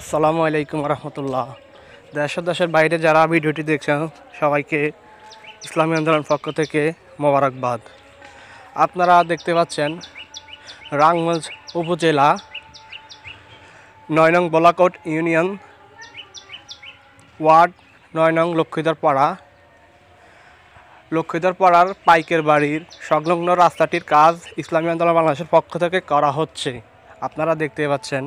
আসসালামু আলাইকুম রহমতুল্লাহ। দেশ ও দেশের বাইরে যারা ভিডিওটি দেখছেন সবাইকে ইসলামী আন্দোলন পক্ষ থেকে মোবারকবাদ। আপনারা দেখতে পাচ্ছেন রাঙ্গঞ্জ উপজেলা ৯ নং বলাকোট ইউনিয়ন ওয়ার্ড ৯ নং লক্ষ্মীধর পাড়ার পাইকের বাড়ির সংলগ্ন রাস্তাটির কাজ ইসলামী আন্দোলন বাংলাদেশের পক্ষ থেকে করা হচ্ছে। আপনারা দেখতে পাচ্ছেন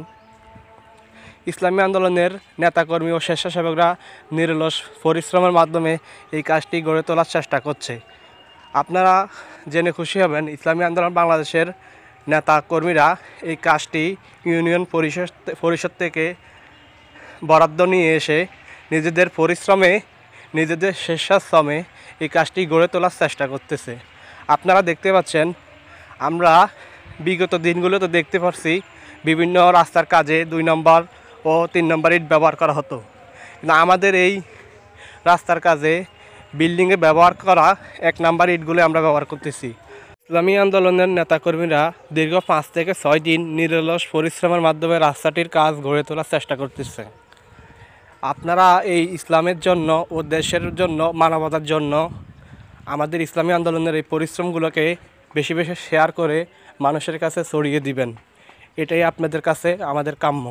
ইসলামী আন্দোলনের নেতাকর্মী ও স্বেচ্ছাসেবকরা নিরলস পরিশ্রমের মাধ্যমে এই কাজটি গড়ে তোলার চেষ্টা করছে। আপনারা জেনে খুশি হবেন ইসলামী আন্দোলন বাংলাদেশের নেতাকর্মীরা এই কাজটি ইউনিয়ন পরিষদ থেকে বরাদ্দ নিয়ে এসে নিজেদের পরিশ্রমে নিজেদের স্বেচ্ছাশ্রমে এই কাজটি গড়ে তোলার চেষ্টা করতেছে। আপনারা দেখতে পাচ্ছেন আমরা বিগত দিনগুলোতে দেখতে পাচ্ছি বিভিন্ন রাস্তার কাজে ২ নম্বর ও ৩ নম্বর ইট ব্যবহার করা হতো, কিন্তু আমাদের এই রাস্তার কাজে বিল্ডিংয়ে ব্যবহার করা ১ নম্বর ইটগুলো আমরা ব্যবহার করতেছি। ইসলামী আন্দোলনের নেতাকর্মীরা দীর্ঘ ৫ থেকে ৬ দিন নিরলস পরিশ্রমের মাধ্যমে রাস্তাটির কাজ গড়ে তোলার চেষ্টা করতেছে। আপনারা এই ইসলামের জন্য ও দেশের জন্য মানবতার জন্য আমাদের ইসলামী আন্দোলনের এই পরিশ্রমগুলোকে বেশি বেশি শেয়ার করে মানুষের কাছে ছড়িয়ে দিবেন, এটাই আপনাদের কাছে আমাদের কাম্য।